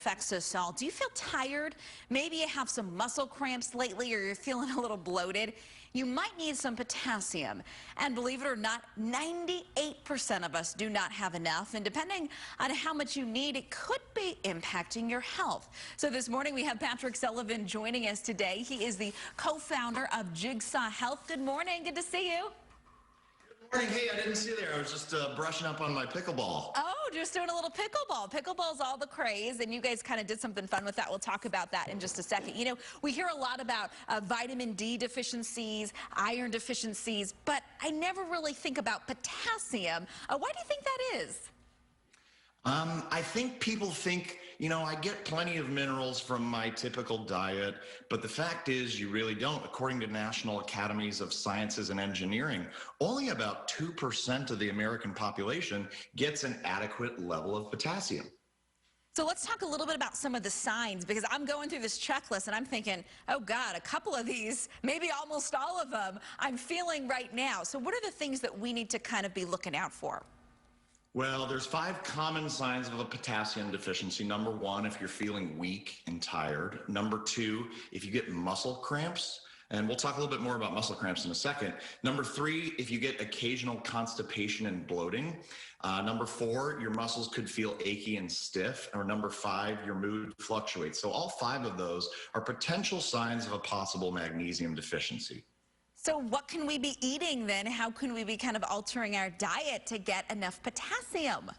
affects us all. Do you feel tired? Maybe you have some muscle cramps lately, or you're feeling a little bloated. You might need some potassium. And believe it or not, 98% of us do not have enough. And depending on how much you need, it could be impacting your health. So this morning we have Patrick Sullivan joining us today. He is the co-founder of Jigsaw Health. Good morning. Good to see you. Morning. Hey, I didn't see you there. I was just brushing up on my pickleball. Oh, just doing a little pickleball. Pickleball's all the craze, and you guys kind of did something fun with that. We'll talk about that in just a second. You know, we hear a lot about vitamin D deficiencies, iron deficiencies, but I never really think about potassium. Why do you think that is? I think people think, you know, I get plenty of minerals from my typical diet, but the fact is you really don't. According to National Academies of Sciences and Engineering, only about 2% of the American population gets an adequate level of potassium. So let's talk a little bit about some of the signs, because I'm going through this checklist and I'm thinking, oh God, a couple of these, maybe almost all of them, I'm feeling right now. So what are the things that we need to kind of be looking out for? Well, there's 5 common signs of a potassium deficiency. Number 1, if you're feeling weak and tired. Number 2, if you get muscle cramps. And we'll talk a little bit more about muscle cramps in a second. Number 3, if you get occasional constipation and bloating. Number 4, your muscles could feel achy and stiff. Or number 5, your mood fluctuates. So all 5 of those are potential signs of a possible magnesium deficiency. So what can we be eating then? How can we be kind of altering our diet to get enough potassium?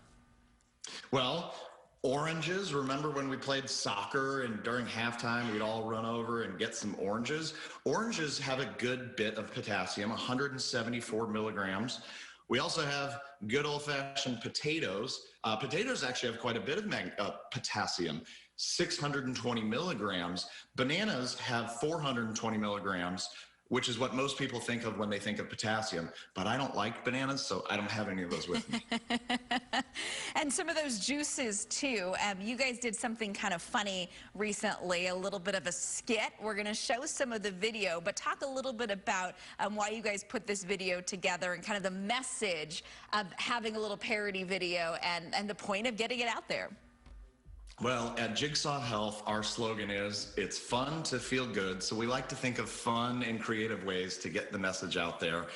Well, oranges. Remember when we played soccer and during halftime we'd all run over and get some oranges? Oranges have a good bit of potassium, 174 milligrams. We also have good old-fashioned potatoes. Potatoes actually have quite a bit of potassium, 620 milligrams. Bananas have 420 milligrams, which is what most people think of when they think of potassium. But I don't like bananas, so I don't have any of those with me. And some of those juices, too. You guys did something kind of funny recently, a little bit of a skit. We're going to show some of the video, but talk a little bit about why you guys put this video together and kind of the message of having a little parody video and the point of getting it out there. Well, at Jigsaw Health, our slogan is, it's fun to feel good. So we like to think of fun and creative ways to get the message out there.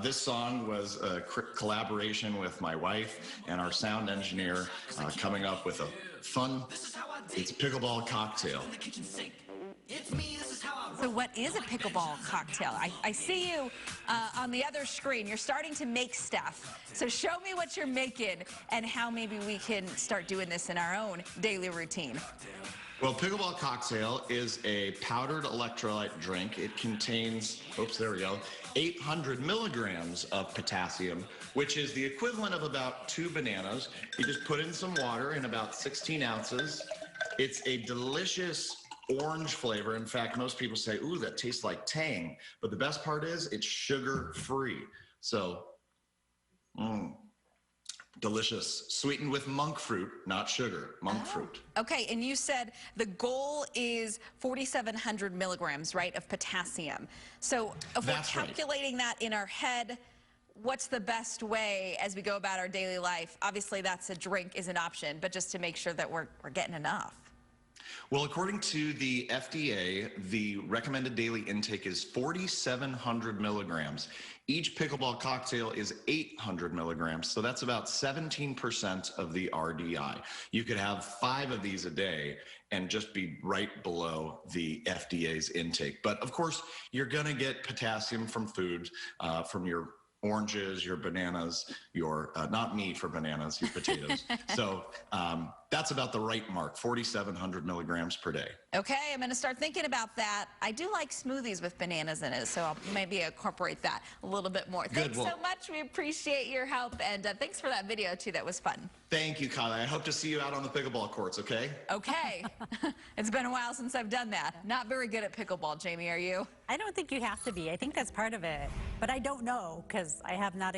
This song was a collaboration with my wife and our sound engineer, coming up with a fun, it's Pickleball Cocktail. So what is a pickleball cocktail? I see you on the other screen. You're starting to make stuff. So show me what you're making and how maybe we can start doing this in our own daily routine. Well, Pickleball Cocktail is a powdered electrolyte drink. It contains, oops, there we go, 800 milligrams of potassium, which is the equivalent of about 2 bananas. You just put in some water in about 16 ounces. It's a delicious orange flavor. In fact, most people say, ooh, that tastes like Tang. But the best part is it's sugar-free. So, delicious. Sweetened with monk fruit, not sugar, monk fruit. Okay, and you said the goal is 4,700 milligrams, right, of potassium. So if we're calculating that in our head, what's the best way as we go about our daily life? Obviously, that's a drink is an option, but just to make sure that we're getting enough. Well, according to the FDA, the recommended daily intake is 4,700 milligrams. Each pickleball cocktail is 800 milligrams, so that's about 17% of the RDI. You could have 5 of these a day and just be right below the FDA's intake. But of course, you're going to get potassium from food, from your oranges, your bananas, your, not me for bananas, your potatoes. So that's about the right mark, 4,700 milligrams per day. Okay, I'm going to start thinking about that. I do like smoothies with bananas in it, so I'll maybe incorporate that a little bit more. Thanks so much. We appreciate your help, and thanks for that video, too. That was fun. Thank you, Kylie. I hope to see you out on the pickleball courts, okay? Okay. It's been a while since I've done that. Not very good at pickleball, Jamie, are you? I don't think you have to be. I think that's part of it. But I don't know, because I have not